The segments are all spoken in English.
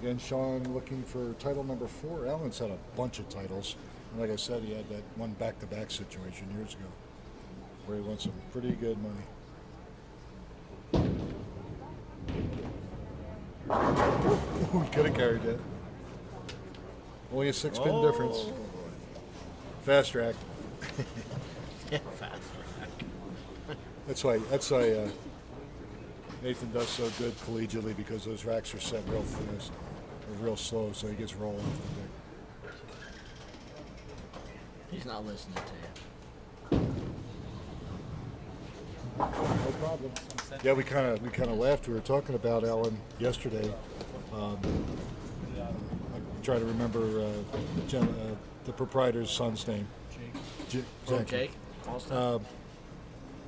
Again, Sean looking for title number 4. Alan's had a bunch of titles. And like I said, he had that one back-to-back situation years ago where he won some pretty good money. He could have carried that. Only a 6-pin difference. Fast track. Yeah, fast track. That's why Nathan does so good collegiately, because those racks are set real fast or real slow, so he gets rolling off the deck. He's not listening to you. No problem. Yeah, we kind of laughed. We were talking about Alan yesterday. I'm trying to remember the proprietor's son's name. Jake. Jake.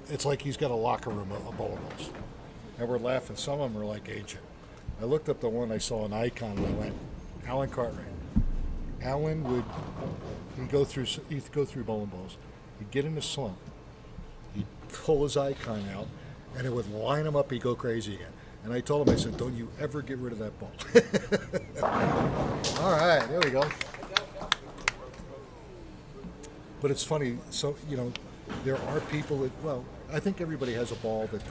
It's like he's got a locker room of bowling balls, and we're laughing. Some of them are like ancient. I looked up the one, I saw an icon, and I went, Alan Cartwright. Alan he'd go through bowling balls. He'd get in a slump. He'd pull his icon out, and it would line him up. He'd go crazy again. And I told him, I said, don't you ever get rid of that ball. All right, there we go. But it's funny. So, there are people that, I think everybody has a ball that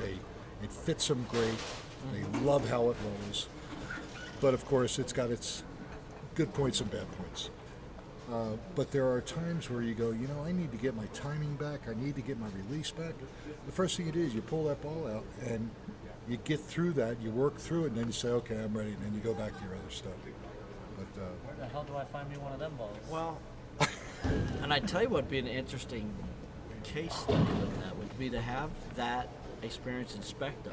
it fits them great. They love how it rolls. But, of course, it's got its good points and bad points. But there are times where you go, I need to get my timing back. I need to get my release back. The first thing you do is you pull that ball out, and you get through that, you work through it, and then you say, okay, I'm ready, and then you go back to your other stuff. But where the hell do I find me one of them balls? Well, and I tell you what would be an interesting case study with that would be to have that experience in Specto,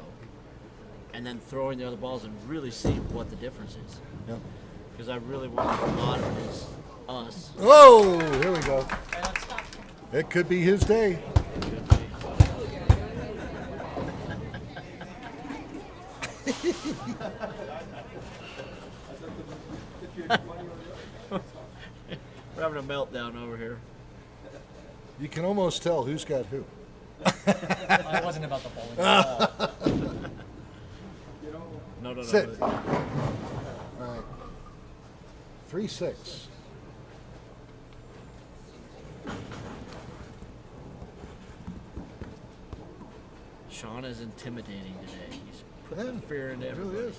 and then throwing the other balls and really see what the difference is. yeah. Because I really want to modern is us. Whoa, here we go. It could be his day. We're having a meltdown over here. You can almost tell who's got who. It wasn't about the bowling ball. No. Sit. All right. 3-6. Sean is intimidating today. He's putting Yeah, the fear into it everybody. really is.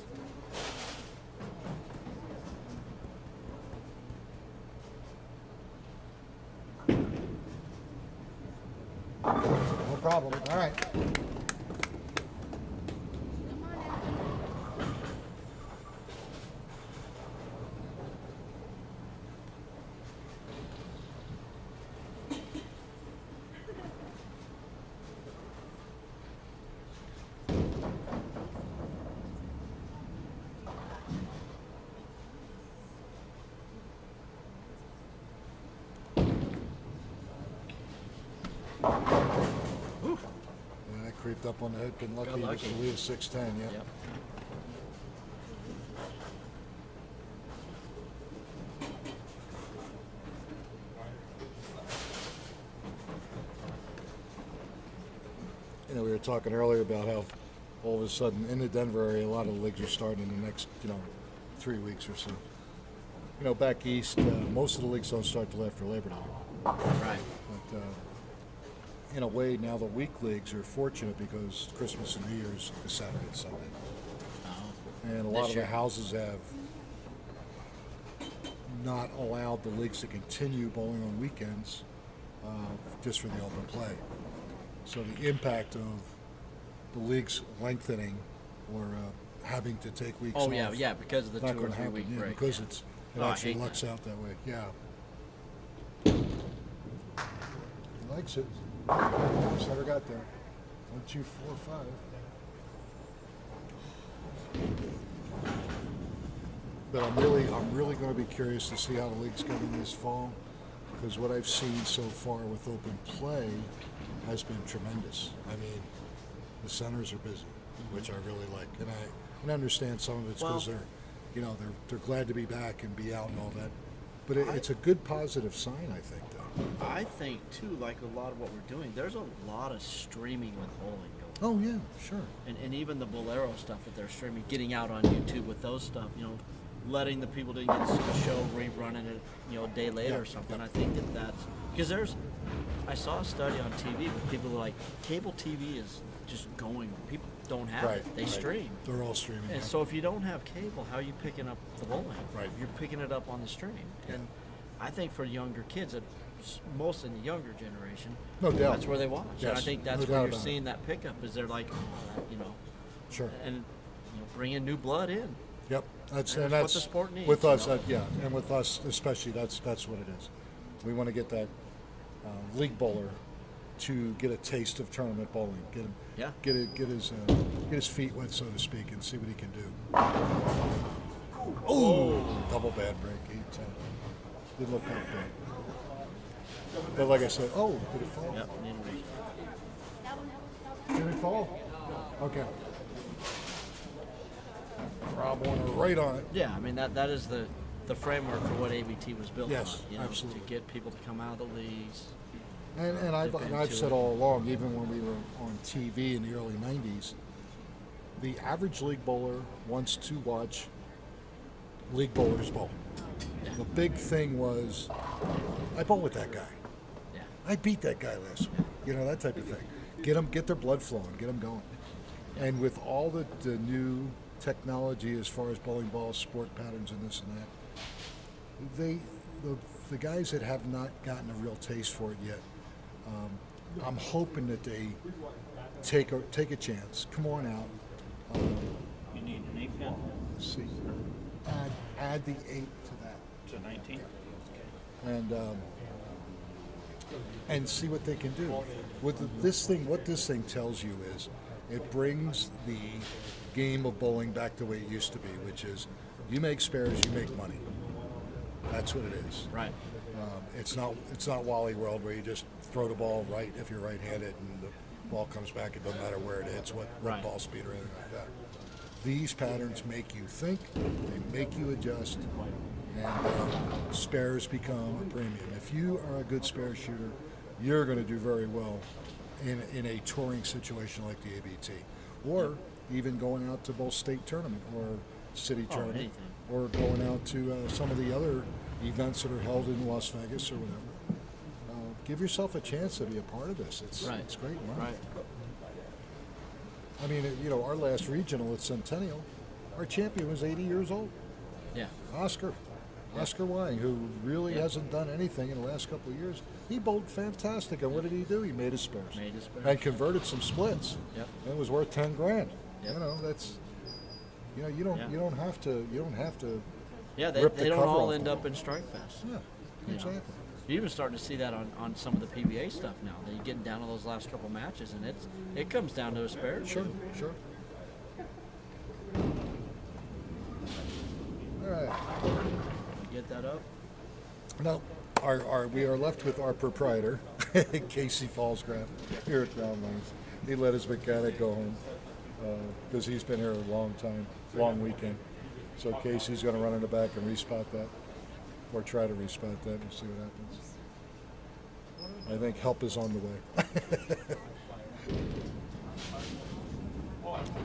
No problem. All right. Creeped up on the head, been lucky. Got It was lucky. to leave 6-10, yeah. Yep. We were talking earlier about how all of a sudden in the Denver area, a lot of the leagues are starting in the next, 3 weeks or so. Back east, most of the leagues don't start till after Labor Day. Right. But in a way, now the week leagues are fortunate because Christmas and New Year's is Saturday and Sunday. Oh. And a lot of the houses have not allowed the leagues to continue bowling on weekends just for the open play. So the impact of the leagues lengthening or having to take weeks off. Yeah, because of the not 2 or gonna 3 happen, week yeah, break. because yeah. it Oh, I actually hate lucks that. out that way. Yeah. He likes it. Just never got there. 1, 2, 4, 5. But I'm really going to be curious to see how the league's going this fall, because what I've seen so far with open play has been tremendous. I mean, the centers are busy, which I really like, and I understand some of it's because they're glad to be back and be out and all that. But it's a good positive sign, I think, though. I think too, like a lot of what we're doing, there's a lot of streaming with bowling going. Oh yeah, sure. And even the Bolero stuff that they're streaming, getting out on YouTube with those stuff, letting the people didn't get to see the show rerunning it, a day later or something. I think that's because I saw a study on TV with people who are like, cable TV is just going. People don't have it. They stream. They're all streaming. And yeah. so if you don't have cable, how are you picking up the bowling? Right. You're picking it up on the stream. Yeah. And I think for younger kids, most in the younger generation, No doubt. that's where they watch. And I Yes, think that's no where doubt you're about seeing that pickup is they're like, Sure. and bringing new blood in. Yep. That's And and that's what that's the sport needs, with you us. know? Yeah, and with us especially, that's what it is. We want to get that league bowler to get a taste of tournament bowling. Get him. Yeah. Get his feet wet, so to speak, and see what he can do. Oh, double bad break. Didn't look that bad. But like I said, did it fall? Yep. need to be- Did it fall? Okay. Rob Warner right on it. Yeah, I mean that is the framework for what ABT was built Yes, on. absolutely. To get people to come out of the leagues. And I've into said it. all along, even when we were on TV in the early '90s, the average league bowler wants to watch league bowlers bowl. Yeah. The big thing was, I bowl with that guy. Yeah. I beat that guy last week. That type of thing. Get their blood flowing, get them going. And with all the new technology as far as bowling balls, sport patterns, and this and that, the guys that have not gotten a real taste for it yet, I'm hoping that they take a chance. Come on out. You need an 8 pin See, add the 8 to that. to 19. And see what they can do. What this thing tells you is, it brings the game of bowling back the way it used to be, which is, you make spares, you make money. That's what it is. Right. It's not Wally World where you just throw the ball right if you're right-handed and the ball comes back. It doesn't matter where it hits, what Right. ball speed or anything like that. These patterns make you think, they make you adjust, and spares become a premium. If you are a good spare shooter, you're going to do very well in a touring situation like the ABT, or even going out to both state tournament or city tournament, anything. or going out to some of the other events that are held in Las Vegas or whatever. Give yourself a chance to be a part of this. It's great money. Right. I mean, our last regional at Centennial, our champion was 80 years old. Yeah. Oscar Wang, who really hasn't done anything in the last couple of years. He bowled fantastic, and what did he do? He made his spares. And converted some splits. Yep. And it was worth $10,000. Yep. That's you don't have to Yeah, rip the they don't cover all off end the up in Strike Fest. Yeah, You know. exactly. You're even starting to see that on some of the PBA stuff now. That you're getting down to those last couple matches, and it comes down to a spare. Sure. All right. Get that up. Now, we are left with our proprietor, Casey Fallsgraf, here at Ground Lanes. He let his mechanic go home because he's been here a long time, long weekend. So Casey's going to run in the back and respot that, or try to respot that and see what happens. I think help is on the way.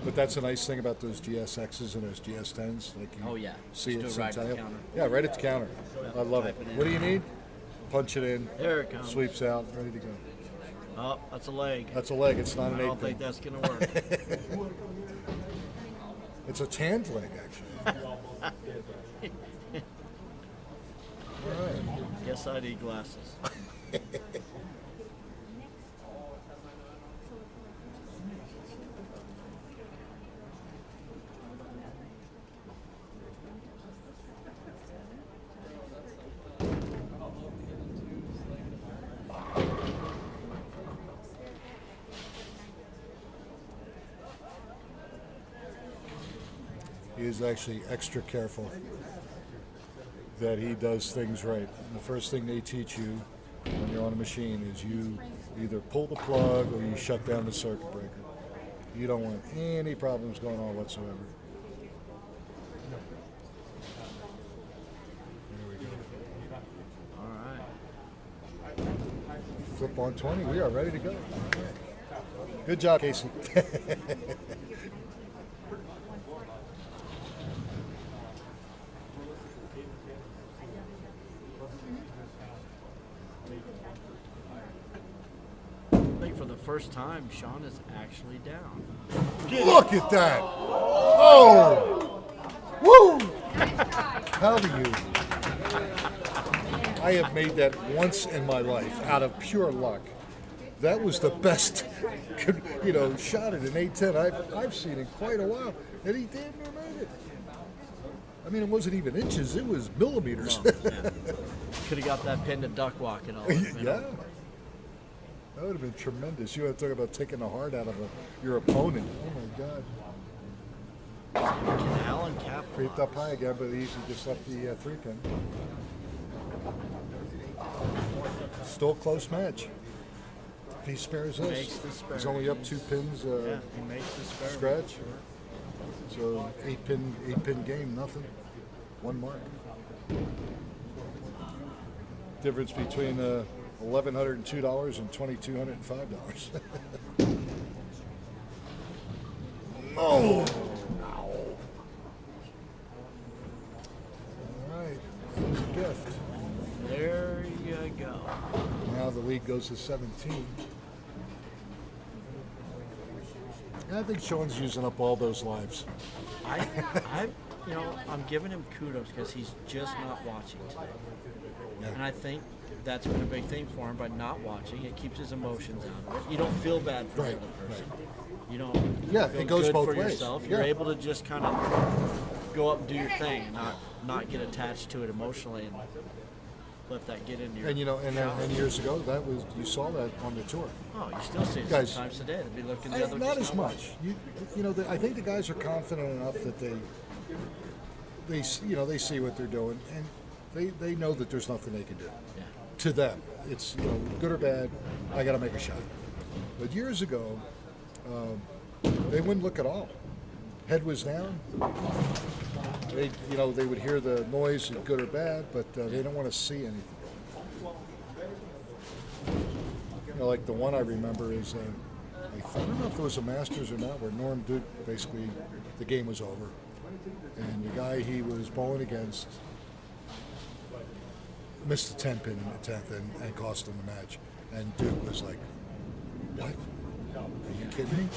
But that's a nice thing about those GSXs and those GS10s. Like you see Just it do it right at the Centennial. counter. Yeah, right at the counter. I love it. Type it in. What do you need? Punch it in. There it comes. Sweeps out, ready to go. Oh, that's a leg. That's a leg. It's not I an don't 8 think pin. that's gonna work. It's a tanned leg, actually. All right. Guess I need glasses. He is actually extra careful that he does things right. And the first thing they teach you when you're on a machine is you either pull the plug or you shut down the circuit breaker. You don't want any problems going on whatsoever. There we go. All right. Flip on 20. We are ready to go. Good job, Casey. first time, Sean is actually down. Look at that! Oh! Woo! How do you? I have made that once in my life out of pure luck. That was the best, shot at an 810 I've seen in quite a while, and he damn near made it. I mean, it wasn't even inches; it was millimeters. Oh, yeah. Could have got that pin to duck walk and all. Yeah. That would have been tremendous. You want to talk about taking the heart out of your opponent. Oh, my God. Can Allen capitalize? Creeped up high again, but he easily just left the 3-pin. Still a close match. If he spares Makes this, the spare. he's only up 2 pins Yeah, he makes the spare. stretch. So 8-pin game, nothing. 1 mark. Difference between $1,102 and $2,205. Oh! All right, here's a gift. There you go. Now the lead goes to 17. And I think Sean's using up all those lives. I'm giving him kudos because he's just not watching today. Yeah. And I think that's been a big thing for him by not watching. It keeps his emotions out of it. You don't feel bad for Right, the other person. right. You don't Yeah, feel it goes good both for ways. yourself. You're Yeah. able to just kind of go up and do your thing and not get attached to it emotionally and let that get into your And and years ago, you saw that on the tour. Oh, you still see it Guys, sometimes today. They'd be looking the other Not just as much. I think the guys are confident enough that they see what they're doing, and they know that there's nothing they can do. Yeah. To them, it's good or bad. I got to make a shot. But years ago, they wouldn't look at all. Head was down. They would hear the noise, good or bad, but they don't want to see anything. Like the one I remember is, I don't know if it was a Masters or not, where Norm Duke basically, the game was over, and the guy he was bowling against missed the 10 pin in the 10th and cost him the match. And Duke was like, "What? Are you kidding me?"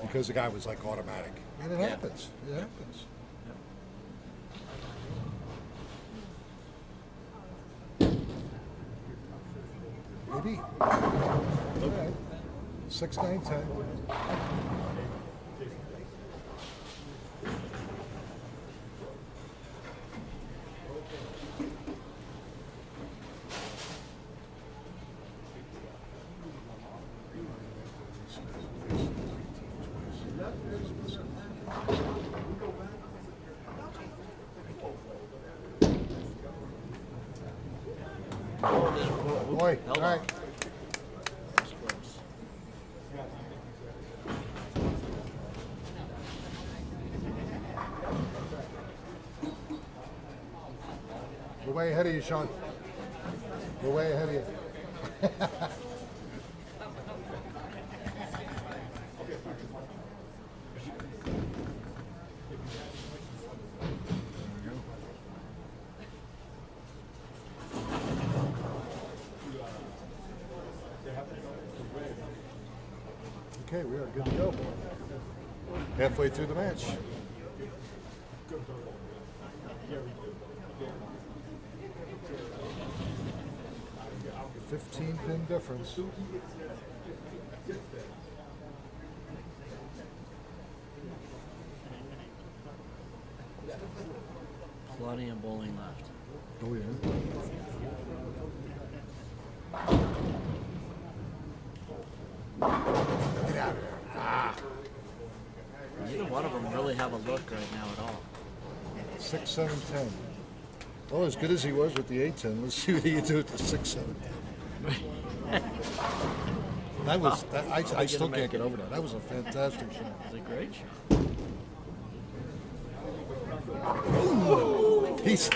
Because the guy was like automatic, and it happens. It happens. Maybe. All right. 6, 9, 10. Boy, all Held right. on. That's close. We're way ahead of you, Sean. We're way ahead of you. Okay, we are good to go. Halfway through the match. $15-pin difference. Plenty of bowling left. Oh yeah. Get out of there. Neither one of them really have a look right now at all. 6, 7, 10. Well, as good as he was with the 8-10, let's see what he can do with the 6, 7, 10. That was, I still can't get over that. That was a fantastic shot. It's a great shot.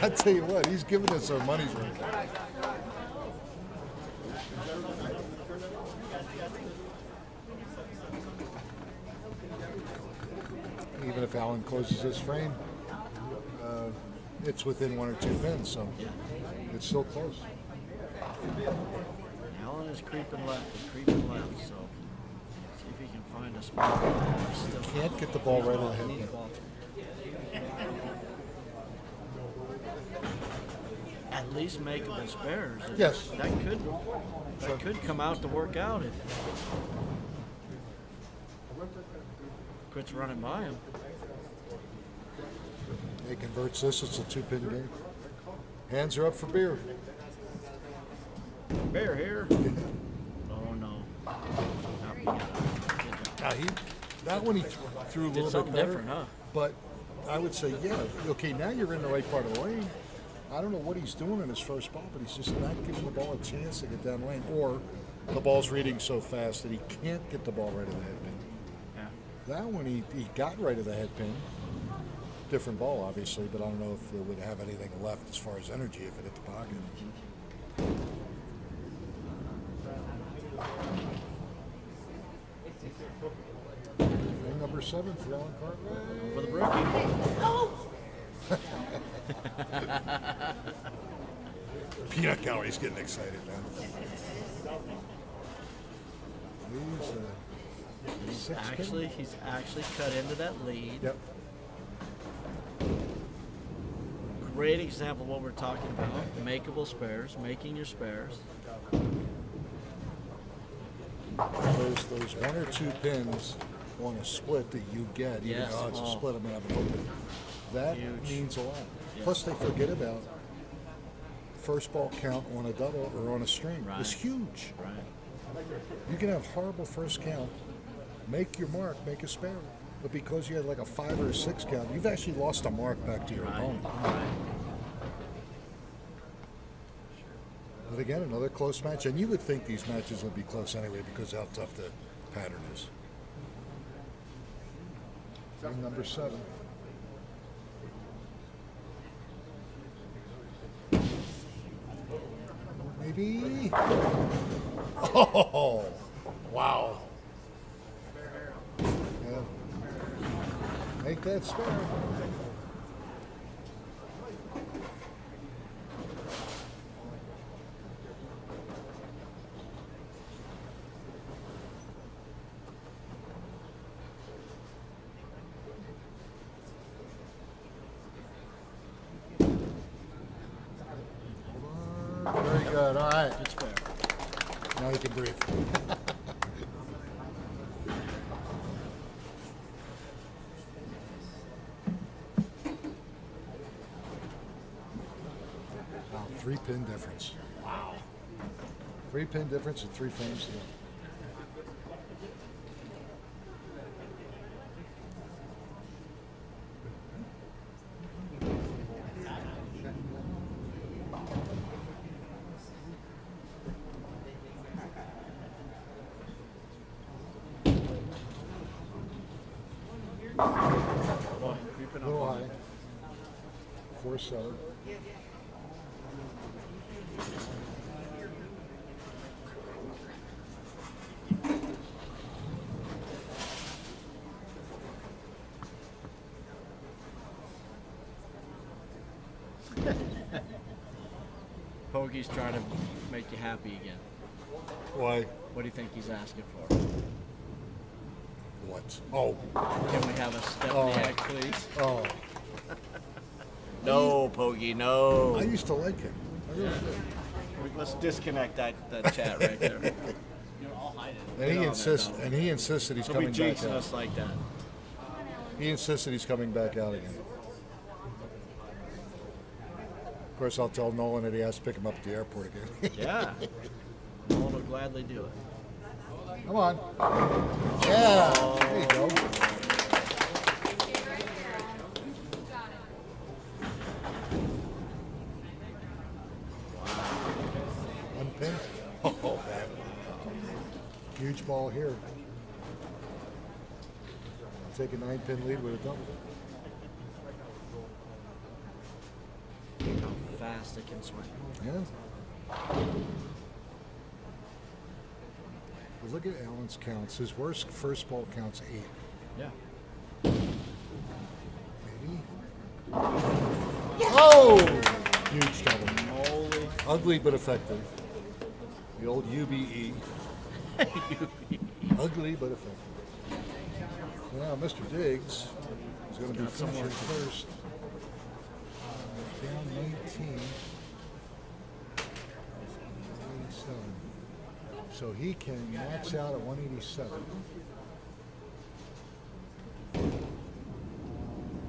I tell you what, he's giving us our money's worth. Even if Allen closes his frame, it's within 1 or 2 pins, so it's still close. Allen is creeping left and creeping left, so See if he can find a spot. Still Can't get the ball right on the head needs pin. ball. At least makeable spares. Yes. That could come out to work out if quits running by him. He converts this. It's a 2-pin game. Hands are up for beer. Bear here. Oh no. Not me. Now that one he threw a Did little something bit better, different, huh? but I would say, yeah, okay, now you're in the right part of the lane. I don't know what he's doing in his first ball, but he's just not giving the ball a chance to get down the lane, or the ball's reading so fast that he can't get the ball right of the head pin. Yeah. That one he got right of the head pin. Different ball, obviously, but I don't know if it would have anything left as far as energy if it hit the pocket. Ring number 7 for Alan Cartwright. For the rookie. Peanut Gallery's getting excited now. He's 6 pin. He's actually cut into that lead. Yep. Great example of what we're talking about. Makeable spares, making your spares. Those 1 or 2 pins on a split that you get, even Yes. though it's a Oh. split, I'm gonna have an open. That Huge. means a lot. Yeah. Plus, they forget about first ball count on a double or on a string. Right. It's huge. Right. You can have horrible first count, make your mark, make a spare. But because you had like a 5 or a 6 count, you've actually lost a mark back to your Right. opponent. Right. But again, another close match. And you would think these matches would be close anyway because of how tough the pattern is. Ring number 7. Maybe. Oh, wow. Yeah. Make that spare. Very good. All right. Good spare. Now you can breathe. Wow, 3-pin difference. Wow. 3-pin difference and 3 frames to go. Boy, creeping A up little on high. me. 4-7. Pogie's trying to make you happy again. Why? What do you think he's asking for? What? Oh. Can we have a Stepniak, please? Oh. No, Pogie, no. I used to like him. I really did. Let's disconnect that chat right there. You're all hiding. And he No, insists. no. And he insists that he's Don't be coming back jinxing out. us like that. He insists that he's coming back out again. Of course, I'll tell Nolan that he has to pick him up at the airport again. Yeah. Nolan will gladly do it. Come on. Yeah. There you go. One pin. Oh, man. Huge ball here. Take a 9-pin lead with a double. How fast it can swing. Yeah. But look at Allen's counts. His worst first ball counts 8. Yeah. Maybe. Oh! Huge double. Holy. Ugly but effective. The old UBE. Ugly but effective. So now Mr. Diggs is going to be Got some finishing work to do. first. Down 19. 87. So he can max out at 187.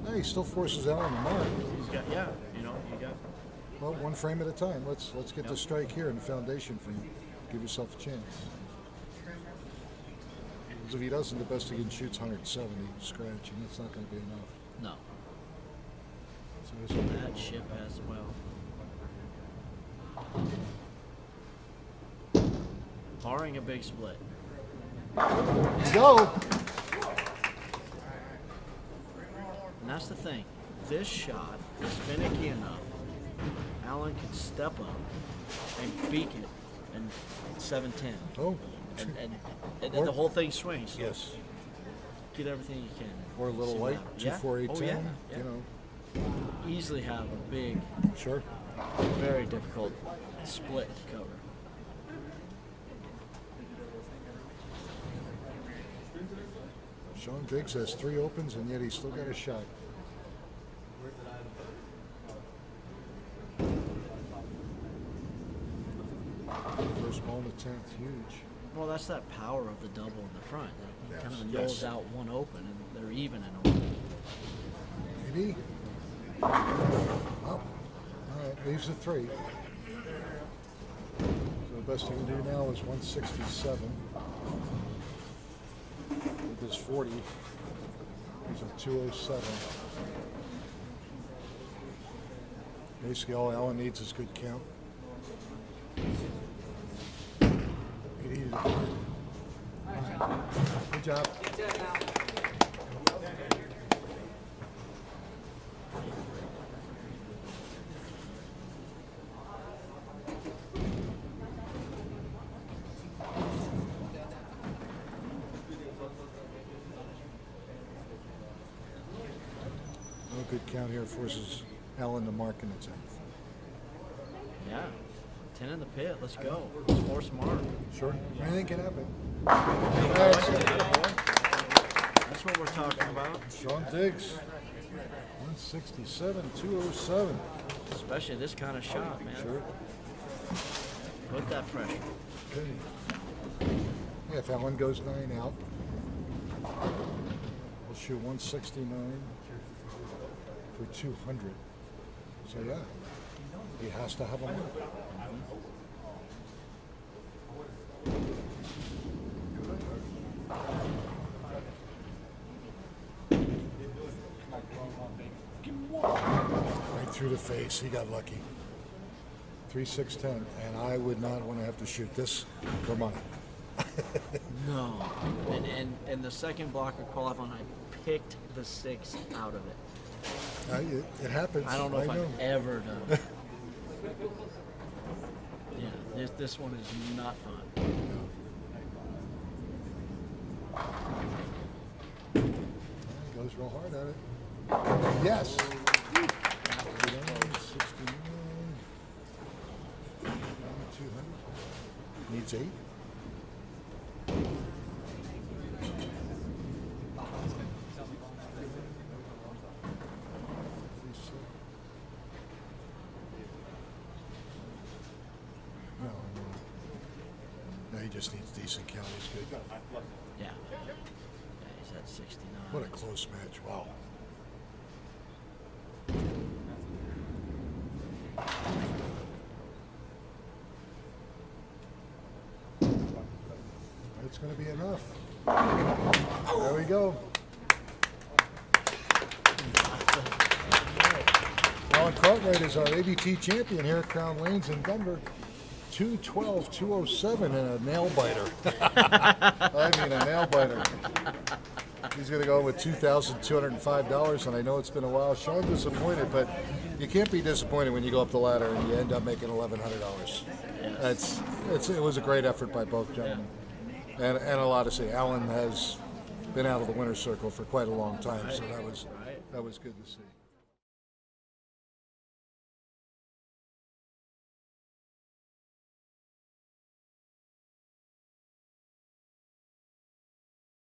Hey, he still forces Allen to mark. He's got, yeah, you know, you got. Well, one frame at a time. Let's get the strike here in the foundation frame. Give yourself a chance. Because if he doesn't, the best he can shoot's 170 scratch, and that's not going to be enough. No, So there's that ship as well. Barring a big split. go. And that's the thing. This shot is finicky enough. Allen can step up and beak it and 7-10. Oh, And then Or- the whole thing swings. So yes. get everything you can. Or a little See light, what happens. 2, Yeah. 4, 8, Oh, 10. yeah, yeah. You know, Easily have a big, sure. very difficult split to cover. Sean Diggs has 3 opens, and yet he's still got a shot. First ball in the 10th, huge. Well, that's that power of the double in the front. He Yes, kind of yes. nose out one open, and they're even in a way. Maybe. Oh. All right, leaves the 3. So the best he can do now is 167. With his 40, he's a 207. Basically, all Allen needs is good count. He needed it. Good job. No good count here forces Allen to mark in the 10th. Yeah. 10 in the pit. Let's go. Let's force mark. Sure. Anything can happen. That's what we're talking about. Sean Diggs, 167, 207. Especially this kind of shot, man. Sure. Put that pressure. Okay. Yeah, if Allen goes 9 out, we'll shoot 169 for 200. So yeah, he has to have a mark. Right through the face. He got lucky. 3-6-10, and I would not want to have to shoot this for money. No. And the second blocker qualifying, I picked the 6 out of it. It happens. I don't know if know. I've ever done it. Yeah, this one is not fun. He goes real hard at it. Yes. 69, 200. Needs 8. No, he just needs decent count. He's good. Yeah. Yeah, he's at 69. What a close match. Wow. It's going to be enough. There we go. Alan Cartwright is our ABT champion here at Crown Lanes in Denver. 212, 207, and a nail biter. I mean, a nail biter. He's going to go with $2,205, and I know it's been a while. Sean disappointed, but you can't be disappointed when you go up the ladder and you end up making $1,100. It was a great effort by both gentlemen, and a lot to say. Alan has been out of the winner's circle for quite a long time, so that was good to see.